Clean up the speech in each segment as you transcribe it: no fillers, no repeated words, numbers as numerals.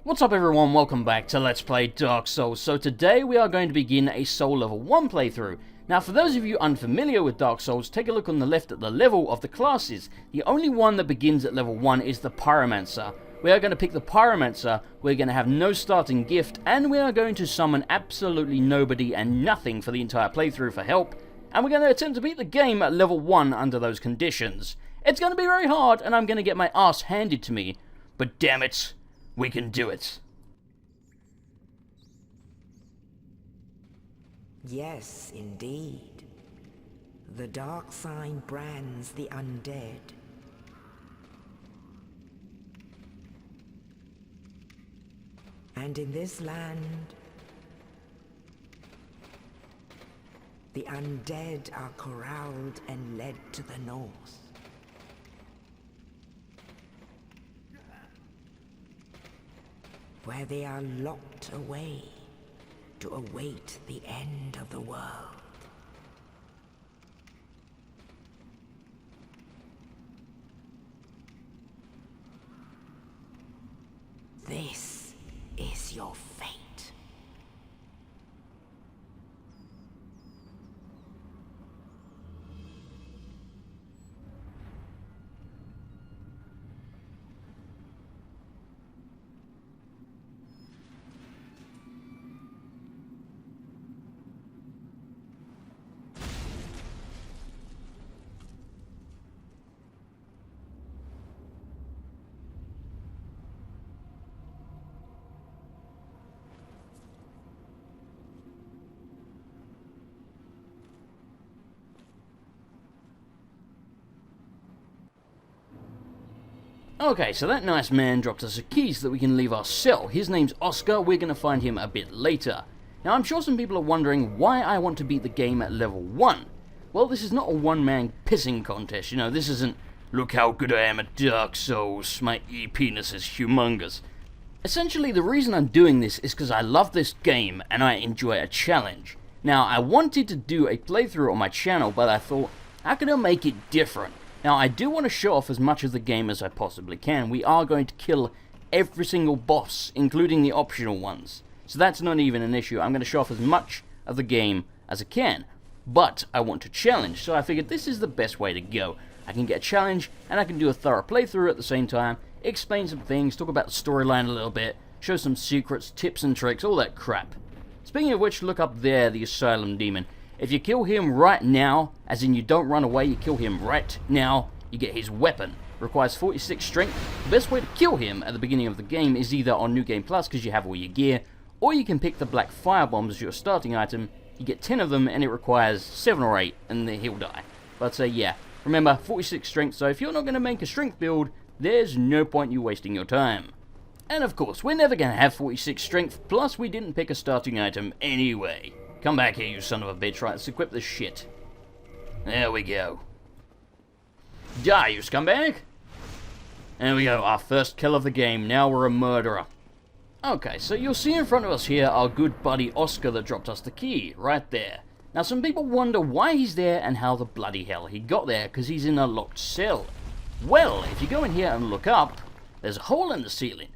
What's up everyone, welcome back to Let's Play Dark Souls. So today we are going to begin a Soul Level 1 playthrough. Now for those of you unfamiliar with Dark Souls, take a look on the left at the level of the classes. The only one that begins at level 1 is the Pyromancer. We are going to pick the Pyromancer, we're going to have no starting gift, and we are going to summon absolutely nobody and nothing for the entire playthrough for help. And we're going to attempt to beat the game at level 1 under those conditions. It's going to be very hard and I'm going to get my ass handed to me, but damn it, we can do it. Yes, indeed. The dark sign brands the undead. And in this land, the undead are corralled and led to the north. Where they are locked away to await the end of the world. This is your fate. Okay, so that nice man dropped us a key so that we can leave our cell. His name's Oscar, we're going to find him a bit later. Now I'm sure some people are wondering why I want to beat the game at level 1. Well, this is not a one-man pissing contest, you know, this isn't, look how good I am at Dark Souls, my E-penis is humongous. Essentially, the reason I'm doing this is because I love this game and I enjoy a challenge. Now, I wanted to do a playthrough on my channel, but I thought, how can I make it different? Now, I do want to show off as much of the game as I possibly can. We are going to kill every single boss, including the optional ones. So that's not even an issue. I'm going to show off as much of the game as I can. But I want to challenge, so I figured this is the best way to go. I can get a challenge, and I can do a thorough playthrough at the same time, explain some things, talk about the storyline a little bit, show some secrets, tips and tricks, all that crap. Speaking of which, look up there, the Asylum Demon. If you kill him right now, as in you don't run away, you kill him right now, you get his weapon. Requires 46 strength. The best way to kill him at the beginning of the game is either on New Game Plus because you have all your gear, or you can pick the black fire bombs as your starting item. You get 10 of them and it requires 7 or 8 and then he'll die. But yeah, remember 46 strength, so if you're not going to make a strength build, there's no point you wasting your time. And of course, we're never going to have 46 strength, plus we didn't pick a starting item anyway. Come back here, you son of a bitch. Right, let's equip this shit. There we go. Die, you scumbag! There we go, our first kill of the game. Now we're a murderer. Okay, so you'll see in front of us here our good buddy Oscar that dropped us the key, right there. Now some people wonder why he's there and how the bloody hell he got there, because he's in a locked cell. Well, if you go in here and look up, there's a hole in the ceiling.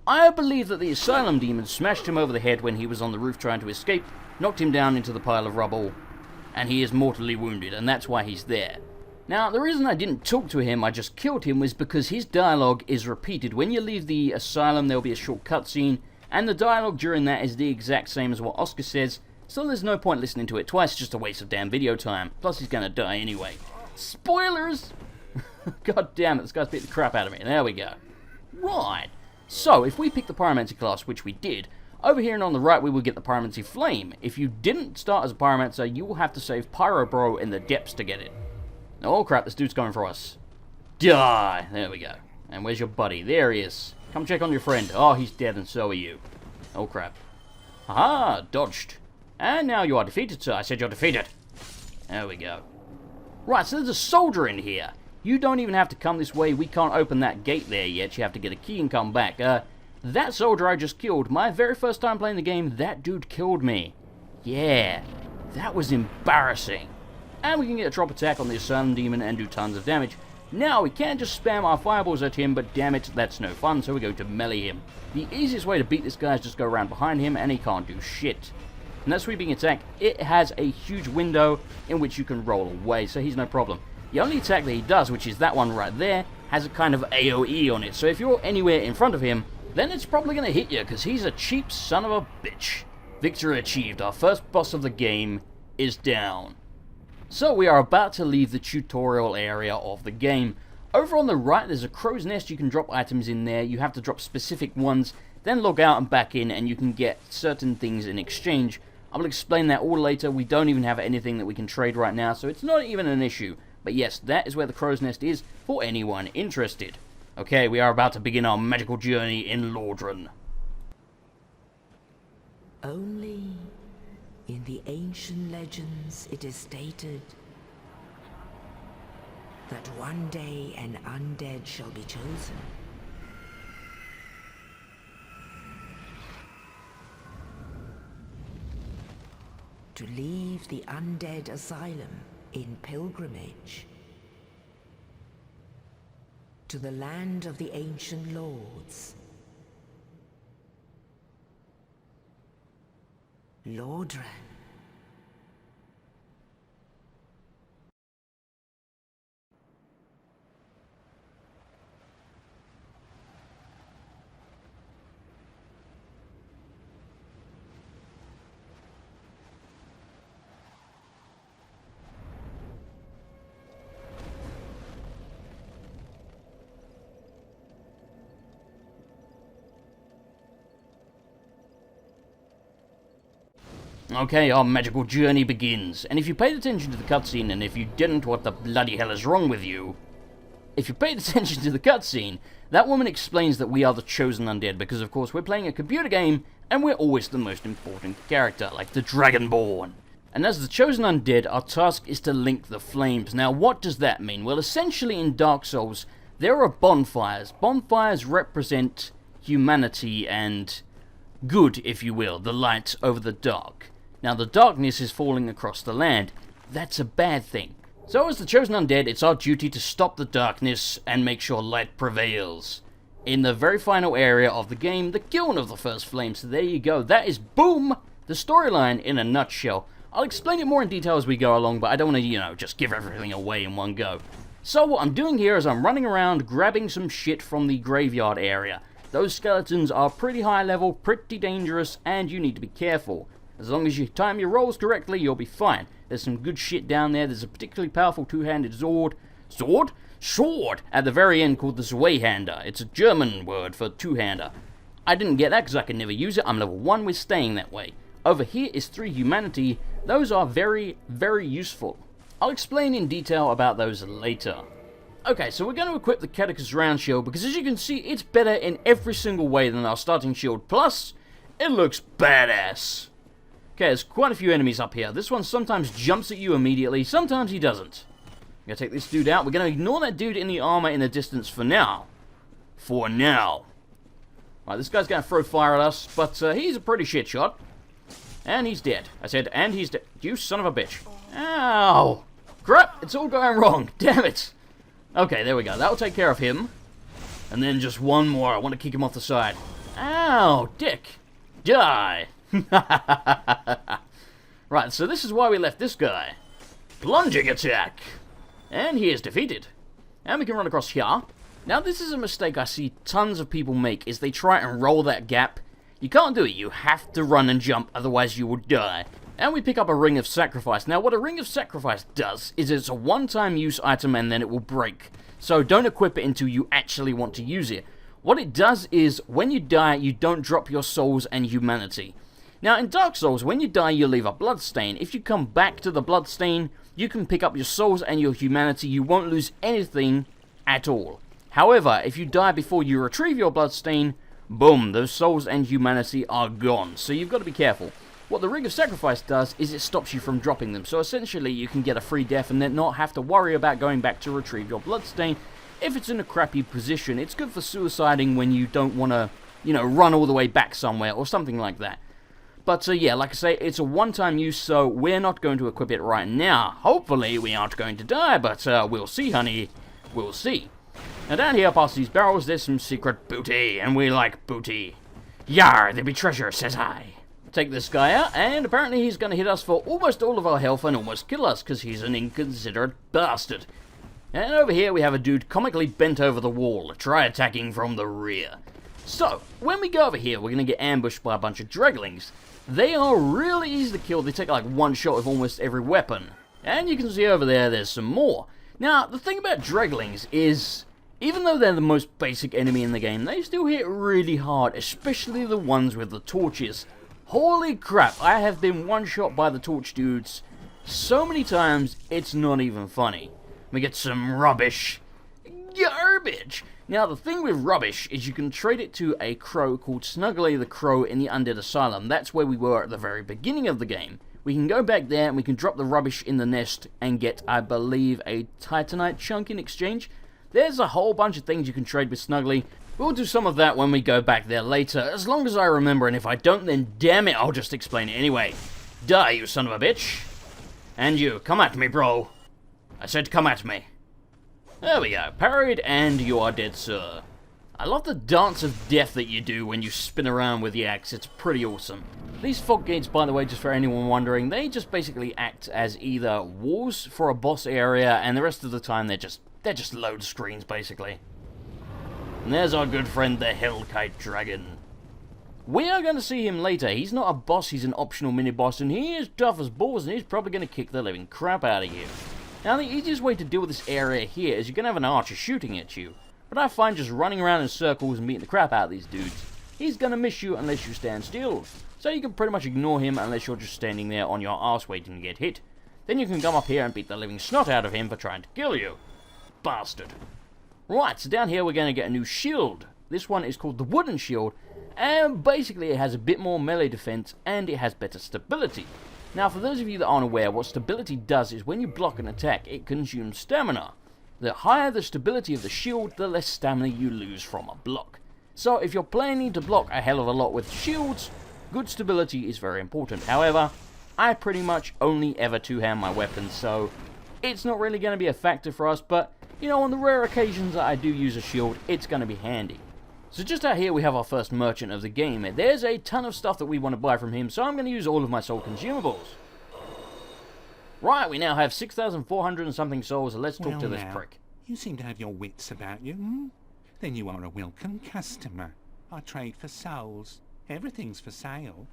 I believe that the Asylum Demon smashed him over the head when he was on the roof trying to escape, knocked him down into the pile of rubble, and he is mortally wounded, and that's why he's there. Now, the reason I didn't talk to him, I just killed him, was because his dialogue is repeated. When you leave the asylum, there'll be a short cutscene, and the dialogue during that is the exact same as what Oscar says, so there's no point listening to it twice, just a waste of damn video time. Plus, he's gonna die anyway. Spoilers! God damn it, this guy's beat the crap out of me. There we go. Right. So, if we pick the Pyromancer class, which we did, over here and on the right we will get the Pyromancy Flame. If you didn't start as a Pyromancer, you will have to save Pyro Bro in the depths to get it. Oh crap, this dude's going for us. Die! There we go. And where's your buddy? There he is. Come check on your friend. Oh, he's dead and so are you. Oh crap. Aha! Dodged. And now you are defeated, sir. I said you're defeated. There we go. Right, so there's a soldier in here. You don't even have to come this way. We can't open that gate there yet. You have to get a key and come back. That soldier I just killed, my very first time playing the game, that dude killed me. Yeah, that was embarrassing. And we can get a drop attack on the Asylum Demon and do tons of damage. Now, we can just spam our fireballs at him, but damn it, that's no fun, so we're going to melee him. The easiest way to beat this guy is just go around behind him, and he can't do shit. And that sweeping attack, it has a huge window in which you can roll away, so he's no problem. The only attack that he does, which is that one right there, has a kind of AoE on it, so if you're anywhere in front of him, then it's probably going to hit you, because he's a cheap son of a bitch. Victory achieved, our first boss of the game is down. So we are about to leave the tutorial area of the game. Over on the right there's a crow's nest, you can drop items in there, you have to drop specific ones, then log out and back in and you can get certain things in exchange. I will explain that all later, we don't even have anything that we can trade right now, so it's not even an issue. But yes, that is where the crow's nest is for anyone interested. Okay, we are about to begin our magical journey in Lordran. Only in the ancient legends it is stated that one day an undead shall be chosen. To leave the Undead Asylum in pilgrimage to the land of the ancient lords. Lordran. Okay, our magical journey begins, and if you paid attention to the cutscene, and if you didn't, what the bloody hell is wrong with you? If you paid attention to the cutscene, that woman explains that we are the chosen undead, because of course we're playing a computer game, and we're always the most important character, like the Dragonborn. And as the chosen undead, our task is to link the flames. Now what does that mean? Well, essentially in Dark Souls, there are bonfires. Bonfires represent humanity and good, if you will, the light over the dark. Now the darkness is falling across the land. That's a bad thing. So as the chosen undead, it's our duty to stop the darkness and make sure light prevails. In the very final area of the game, the kiln of the first flame. So there you go. That is, boom, the storyline in a nutshell. I'll explain it more in detail as we go along, but I don't want to, just give everything away in one go. So what I'm doing here is I'm running around grabbing some shit from the graveyard area. Those skeletons are pretty high level, pretty dangerous, and you need to be careful. As long as you time your rolls correctly, you'll be fine. There's some good shit down there. There's a particularly powerful two-handed sword at the very end called the Zweihander. It's a German word for two-hander. I didn't get that because I could never use it. I'm level 1 with staying that way. Over here is 3 humanity. Those are very, very useful. I'll explain in detail about those later. Okay, so we're going to equip the Catechus round shield because as you can see, it's better in every single way than our starting shield. Plus, it looks badass. Okay, there's quite a few enemies up here. This one sometimes jumps at you immediately, sometimes he doesn't. I'm going to take this dude out. We're going to ignore that dude in the armor in the distance for now. Right, this guy's going to throw fire at us, but he's a pretty shit shot. And he's dead. I said, and he's dead. You son of a bitch. Ow! Crap, it's all going wrong. Damn it. Okay, there we go. That'll take care of him. And then just one more. I want to kick him off the side. Ow, dick. Die. Right, so this is why we left this guy. Plunging attack. And he is defeated. And we can run across here. Now this is a mistake I see tons of people make, is they try and roll that gap. You can't do it, you have to run and jump, otherwise you will die. And we pick up a Ring of Sacrifice. Now what a Ring of Sacrifice does is it's a one-time use item and then it will break. So don't equip it until you actually want to use it. What it does is, when you die, you don't drop your souls and humanity. Now in Dark Souls, when you die you leave a bloodstain. If you come back to the bloodstain, you can pick up your souls and your humanity. You won't lose anything at all. However, if you die before you retrieve your bloodstain, boom, those souls and humanity are gone. So you've got to be careful. What the Ring of Sacrifice does is it stops you from dropping them. So essentially you can get a free death and then not have to worry about going back to retrieve your bloodstain if it's in a crappy position. It's good for suiciding when you don't want to, run all the way back somewhere or something like that. But yeah, like I say, it's a one-time use, so we're not going to equip it right now. Hopefully we aren't going to die, but we'll see, honey. We'll see. Now down here past these barrels there's some secret booty, and we like booty. Yar, there be treasure, says I. Take this guy out, and apparently he's going to hit us for almost all of our health and almost kill us, because he's an inconsiderate bastard. And over here we have a dude comically bent over the wall. Try attacking from the rear. So, when we go over here, we're going to get ambushed by a bunch of draglings. They are really easy to kill. They take like one shot with almost every weapon. And you can see over there, there's some more. Now, the thing about draglings is, even though they're the most basic enemy in the game, they still hit really hard, especially the ones with the torches. Holy crap, I have been one-shot by the torch dudes so many times, it's not even funny. We get some rubbish. Garbage! Now, the thing with rubbish is you can trade it to a crow called Snuggly the Crow in the Undead Asylum. That's where we were at the very beginning of the game. We can go back there and we can drop the rubbish in the nest and get, I believe, a Titanite chunk in exchange. There's a whole bunch of things you can trade with Snuggly. We'll do some of that when we go back there later, as long as I remember, and if I don't, then damn it, I'll just explain it anyway. Die, you son of a bitch. And you, come at me, bro. I said come at me. There we go, parried, and you are dead, sir. I love the dance of death that you do when you spin around with the axe. It's pretty awesome. These fog gates, by the way, just for anyone wondering, they just basically act as either walls for a boss area, and the rest of the time they're just load screens, basically. And there's our good friend, the Hellkite Dragon. We are going to see him later. He's not a boss, he's an optional mini-boss, and he is tough as balls, and he's probably going to kick the living crap out of you. Now, the easiest way to deal with this area here is you're going to have an archer shooting at you. But I find just running around in circles and beating the crap out of these dudes, he's going to miss you unless you stand still. So you can pretty much ignore him unless you're just standing there on your arse waiting to get hit. Then you can come up here and beat the living snot out of him for trying to kill you. Bastard. Right, so down here we're going to get a new shield. This one is called the Wooden Shield, and basically it has a bit more melee defense and it has better stability. Now, for those of you that aren't aware, what stability does is when you block an attack, it consumes stamina. The higher the stability of the shield, the less stamina you lose from a block. So if you're planning to block a hell of a lot with shields, good stability is very important. However, I pretty much only ever two-hand my weapons, so it's not really going to be a factor for us, but you know, on the rare occasions that I do use a shield, it's going to be handy. So just out here we have our first merchant of the game. There's a ton of stuff that we want to buy from him, so I'm going to use all of my soul consumables. Right, we now have 6,400 and something souls, so let's talk to this prick. You seem to have your wits about you, hmm? Then you are a welcome customer. I trade for souls. Everything's for sale.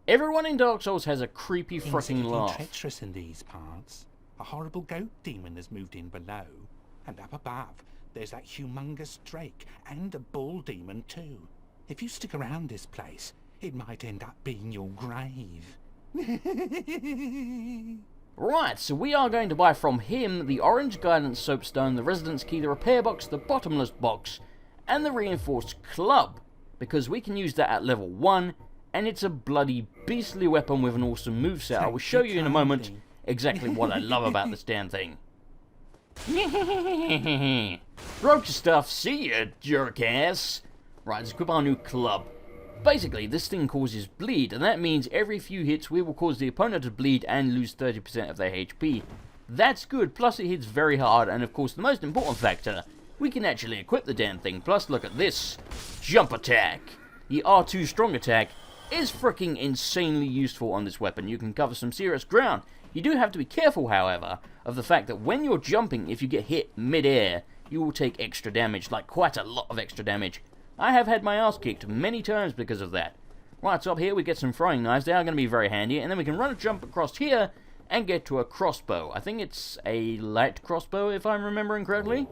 Everyone in Dark Souls has a creepy fricking laugh. Treacherous in these parts. A horrible goat demon has moved in below. And up above, there's that humongous drake and a bull demon too. If you stick around this place, it might end up being your grave. Right, so we are going to buy from him the Orange Guidance Soapstone, the Residence Key, the Repair Box, the Bottomless Box, and the Reinforced Club, because we can use that at level 1, and it's a bloody beastly weapon with an awesome moveset. I will show you in a moment exactly what I love about this damn thing. Broke your stuff, see ya, jerk-ass. Right, let's equip our new club. Basically, this thing causes bleed, and that means every few hits we will cause the opponent to bleed and lose 30% of their HP. That's good, plus it hits very hard, and of course the most important factor, we can actually equip the damn thing. Plus look at this, jump attack. The R2 strong attack is freaking insanely useful on this weapon. You can cover some serious ground. You do have to be careful, however, of the fact that when you're jumping, if you get hit mid-air, you will take extra damage, like quite a lot of extra damage. I have had my ass kicked many times because of that. Right, so up here we get some throwing knives. They are going to be very handy. And then we can run a jump across here and get to a crossbow. I think it's a light crossbow, if I'm remembering correctly.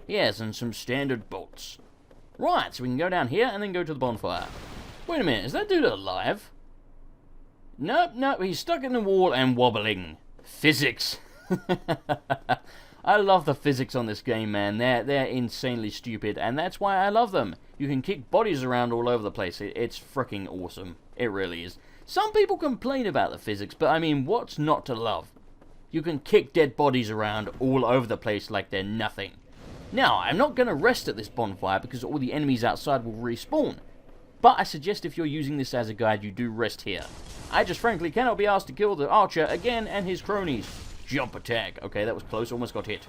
Yes, and some standard bolts. Right, so we can go down here and then go to the bonfire. Wait a minute, is that dude alive? Nope, nope, he's stuck in the wall and wobbling. Physics. I love the physics on this game, man. They're insanely stupid, and that's why I love them. You can kick bodies around all over the place. It's freaking awesome. It really is. Some people complain about the physics, but I mean, what's not to love? You can kick dead bodies around all over the place like they're nothing. Now, I'm not going to rest at this bonfire because all the enemies outside will respawn. But I suggest if you're using this as a guide, you do rest here. I just frankly cannot be asked to kill the archer again and his cronies. jump attack. Okay, that was close, almost got hit.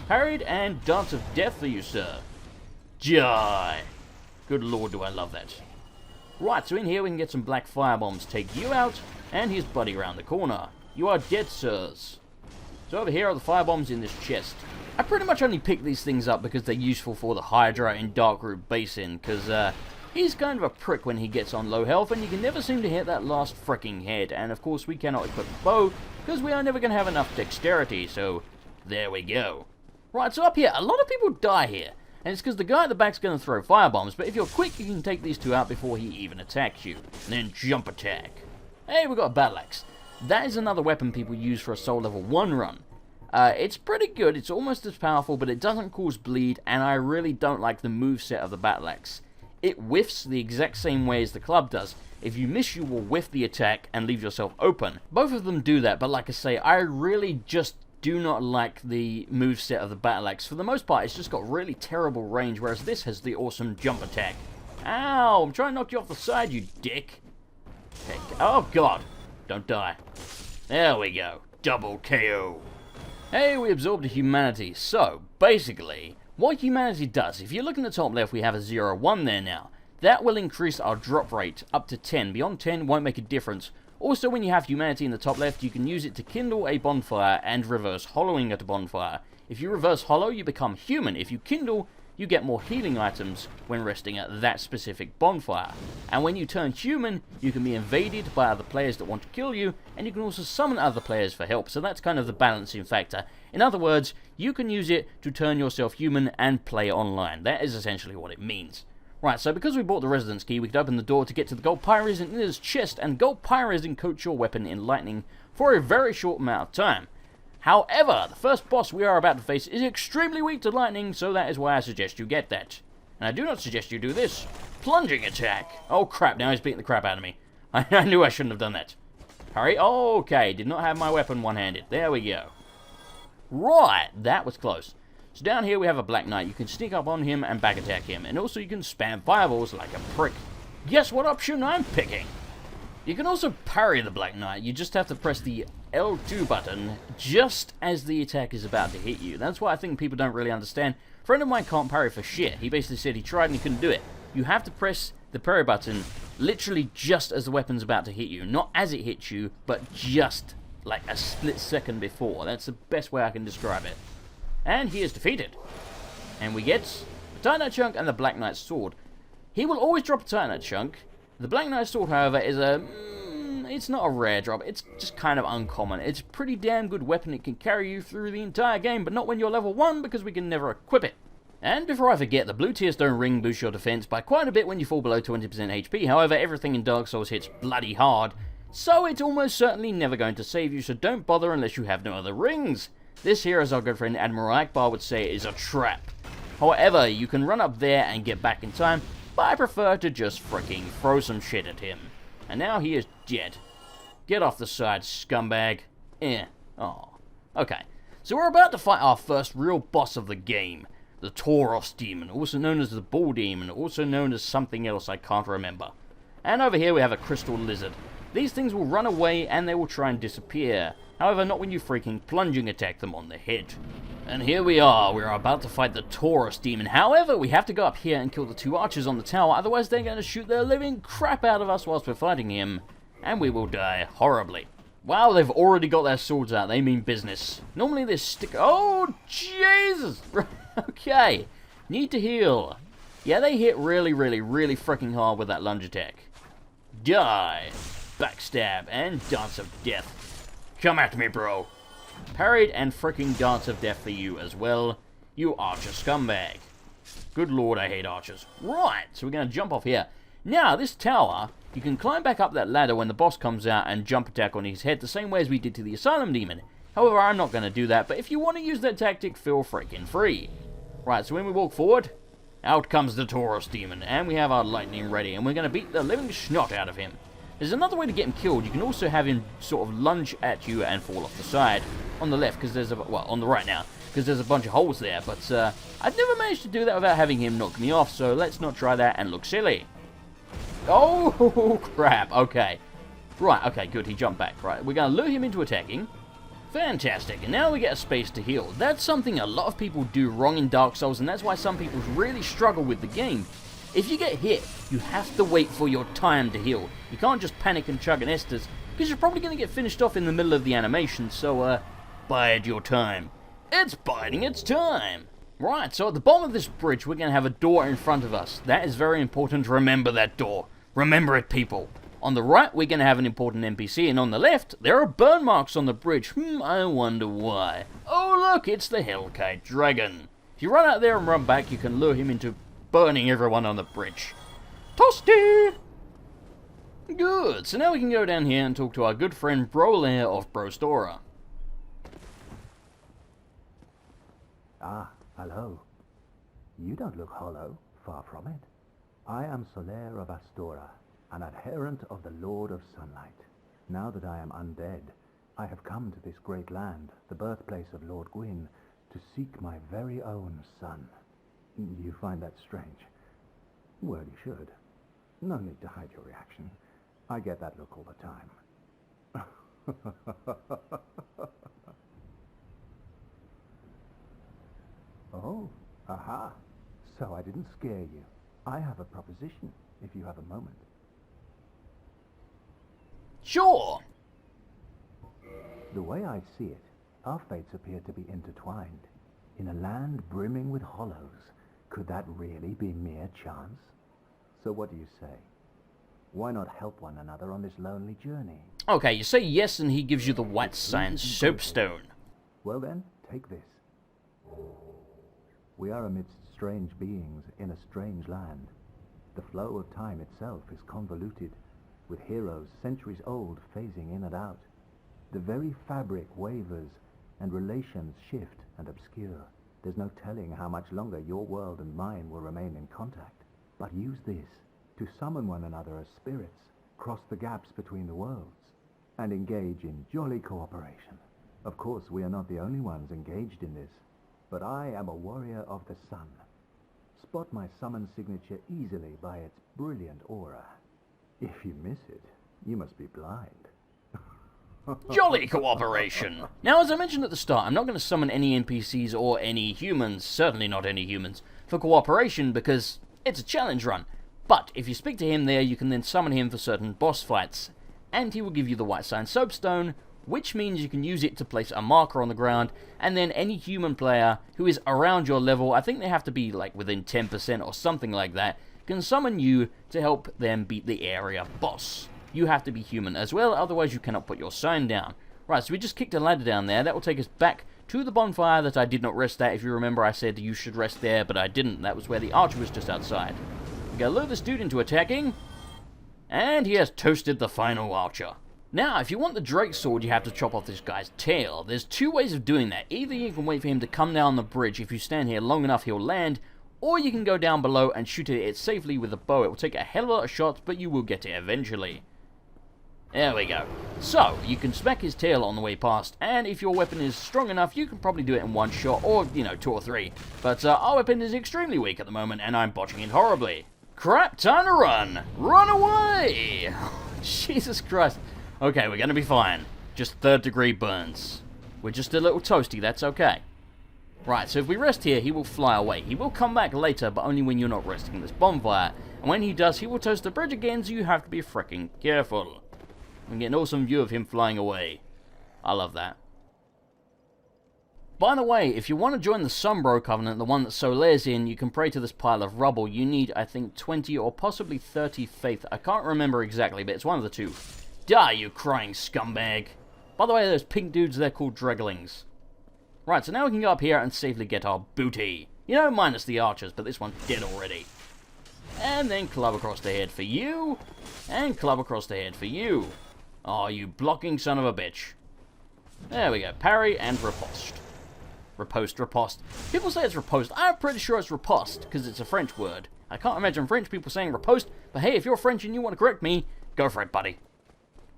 Parried, and Dance of Death for you, sir. Die. Good lord, do I love that. Right, so in here we can get some black firebombs. Take you out, and his buddy around the corner. You are dead, sirs. So over here are the firebombs in this chest. I pretty much only pick these things up because they're useful for the Hydra in Darkroot Basin, because he's kind of a prick when he gets on low health, and you can never seem to hit that last fricking head. And of course we cannot equip a bow, because we are never going to have enough dexterity, so there we go. Right, so up here, a lot of people die here, and it's because the guy at the back's going to throw firebombs, but if you're quick you can take these two out before he even attacks you. And then jump attack. Hey, we got a battle axe. That is another weapon people use for a soul level 1 run. It's pretty good, it's almost as powerful, but it doesn't cause bleed, and I really don't like the moveset of the battle axe. It whiffs the exact same way as the club does. If you miss, you will whiff the attack and leave yourself open. Both of them do that, but like I say, I really just do not like the moveset of the battle axe. For the most part, it's just got really terrible range, whereas this has the awesome jump attack. Ow, I'm trying to knock you off the side, you dick. Okay. Oh god, don't die. There we go, double KO. Hey, we absorbed a humanity. So, basically, what humanity does, if you look in the top left, we have a 0-1 there now. That will increase our drop rate up to 10. Beyond 10 won't make a difference. Also, when you have humanity in the top left, you can use it to kindle a bonfire and reverse hollowing at a bonfire. If you reverse hollow, you become human. If you kindle, you get more healing items when resting at that specific bonfire. And when you turn human, you can be invaded by other players that want to kill you, and you can also summon other players for help, so that's kind of the balancing factor. In other words, you can use it to turn yourself human and play online. That is essentially what it means. Right, so because we bought the residence key, we could open the door to get to the gold pyres in his chest, and gold pyres coats your weapon in lightning for a very short amount of time. However, the first boss we are about to face is extremely weak to lightning, so that is why I suggest you get that. And I do not suggest you do this. Plunging attack. Oh crap, now he's beating the crap out of me. I knew I shouldn't have done that. Hurry. Okay, did not have my weapon one-handed. There we go. Right, that was close. So down here we have a Black Knight. You can sneak up on him and back attack him. And also you can spam fireballs like a prick. Guess what option I'm picking? You can also parry the Black Knight. You just have to press the L2 button just as the attack is about to hit you. That's what I think people don't really understand. A friend of mine can't parry for shit. He basically said he tried and he couldn't do it. You have to press the parry button literally just as the weapon's about to hit you. Not as it hits you, but just like a split second before. That's the best way I can describe it. And he is defeated. And we get the Titanite Chunk and the Black Knight's Sword. He will always drop a Titanite Chunk. The Black Knight's Sword, however, is it's not a rare drop. It's just kind of uncommon. It's a pretty damn good weapon. It can carry you through the entire game, but not when you're level 1, because we can never equip it. And before I forget, the blue tear stone ring boosts your defense by quite a bit when you fall below 20% HP. However, everything in Dark Souls hits bloody hard, so it's almost certainly never going to save you, so don't bother unless you have no other rings. This here, as our good friend Admiral Akbar would say, is a trap. However, you can run up there and get back in time, but I prefer to just freaking throw some shit at him. And now he is dead. Get off the side, scumbag. Oh. Okay. So we're about to fight our first real boss of the game. The Taurus Demon, also known as the Bull Demon, also known as something else I can't remember. And over here we have a Crystal Lizard. These things will run away and they will try and disappear. However, not when you freaking plunging attack them on the head. And here we are. We're about to fight the Taurus Demon. However, we have to go up here and kill the two archers on the tower. Otherwise, they're going to shoot their living crap out of us whilst we're fighting him. And we will die horribly. Wow, they've already got their swords out. They mean business. Normally they stick... Oh, Jesus! Okay. Need to heal. Yeah, they hit really freaking hard with that lunge attack. Die. Backstab and Dance of Death. Come at me, bro. Parried and freaking Dance of Death for you as well. You archer scumbag. Good lord, I hate archers. Right, so we're going to jump off here. Now, this tower, you can climb back up that ladder when the boss comes out and jump attack on his head the same way as we did to the Asylum Demon. However, I'm not going to do that, but if you want to use that tactic, feel freaking free. Right, so when we walk forward, out comes the Taurus Demon, and we have our lightning ready, and we're going to beat the living snot out of him. There's another way to get him killed. You can also have him sort of lunge at you and fall off the side. On the left, because there's a... Well, on the right now, because there's a bunch of holes there. But I've never managed to do that without having him knock me off, so let's not try that and look silly. Oh, crap. Okay. Right, okay, good. He jumped back. Right, we're going to lure him into attacking. Fantastic, and now we get a space to heal. That's something a lot of people do wrong in Dark Souls, and that's why some people really struggle with the game. If you get hit, you have to wait for your time to heal. You can't just panic and chug an Estus, because you're probably going to get finished off in the middle of the animation, so, bide your time. It's biding its time! Right, so at the bottom of this bridge, we're going to have a door in front of us. That is very important. Remember that door. Remember it, people. On the right, we're going to have an important NPC, and on the left, there are burn marks on the bridge. I wonder why. Oh, look, it's the Hellkite Dragon. If you run out there and run back, you can lure him into burning everyone on the bridge. Toasty! Good, so now we can go down here and talk to our good friend Solaire of Brostora. Ah, hello. You don't look hollow, far from it. I am Solaire of Astora, an adherent of the Lord of Sunlight. Now that I am undead, I have come to this great land, the birthplace of Lord Gwyn, to seek my very own son. You find that strange? Well, you should. No need to hide your reaction. I get that look all the time. Oh, aha. So I didn't scare you. I have a proposition, if you have a moment. Sure! The way I see it, our fates appear to be intertwined. In a land brimming with hollows, could that really be mere chance? So what do you say? Why not help one another on this lonely journey? Okay, you say yes and he gives you the white sign soapstone. Well then, take this. We are amidst strange beings in a strange land. The flow of time itself is convoluted, with heroes centuries old phasing in and out. The very fabric wavers, and relations shift and obscure. There's no telling how much longer your world and mine will remain in contact. But use this to summon one another as spirits, cross the gaps between the worlds, and engage in jolly cooperation. Of course, we are not the only ones engaged in this, but I am a warrior of the sun. Spot my summon signature easily by its brilliant aura. If you miss it, you must be blind. Jolly cooperation! Now, as I mentioned at the start, I'm not going to summon any NPCs or any humans, certainly not any humans, for cooperation because it's a challenge run. But if you speak to him there, you can then summon him for certain boss fights, and he will give you the white sign soapstone, which means you can use it to place a marker on the ground, and then any human player who is around your level, I think they have to be like within 10% or something like that, can summon you to help them beat the area boss. You have to be human as well, otherwise you cannot put your sign down. Right, so we just kicked a ladder down there. That will take us back to the bonfire that I did not rest at. If you remember, I said you should rest there, but I didn't. That was where the archer was just outside. We gotta lure this dude into attacking, and he has toasted the final archer. Now, if you want the Drake Sword, you have to chop off this guy's tail. There's two ways of doing that. Either you can wait for him to come down the bridge. If you stand here long enough, he'll land, or you can go down below and shoot at it safely with a bow. It will take a hell of a lot of shots, but you will get it eventually. There we go. So, you can smack his tail on the way past, and if your weapon is strong enough, you can probably do it in one shot, or, you know, 2 or 3. But our weapon is extremely weak at the moment, and I'm botching it horribly. Crap, time to run! Run away! Jesus Christ. Okay, we're gonna be fine. Just 3rd degree burns. We're just a little toasty, that's okay. Right, so if we rest here, he will fly away. He will come back later, but only when you're not resting in this bonfire. And when he does, he will toast the bridge again, so you have to be freaking careful. We get an awesome view of him flying away. I love that. By the way, if you want to join the Sombro Covenant, the one that Solaire's in, you can pray to this pile of rubble. You need, I think, 20 or possibly 30 faith. I can't remember exactly, but it's one of the two. Die, you crying scumbag. By the way, those pink dudes, they're called Dreglings. Right, so now we can go up here and safely get our booty. You know, minus the archers, but this one's dead already. And then club across the head for you. And club across the head for you. Oh, you blocking son of a bitch. There we go. Parry and riposte. Riposte. People say it's riposte. I'm pretty sure it's riposte, because it's a French word. I can't imagine French people saying riposte, but hey, if you're French and you want to correct me, go for it, buddy.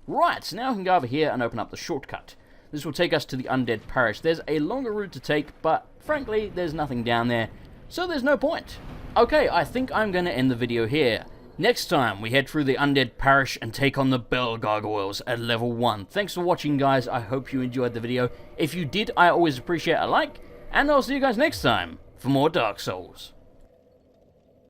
Right, so now we can go over here and open up the shortcut. This will take us to the Undead Parish. There's a longer route to take, but frankly, there's nothing down there, so there's no point. Okay, I think I'm going to end the video here. Next time, we head through the Undead Parish and take on the Bell Gargoyles at level 1. Thanks for watching, guys. I hope you enjoyed the video. If you did, I always appreciate a like, and I'll see you guys next time for more Dark Souls.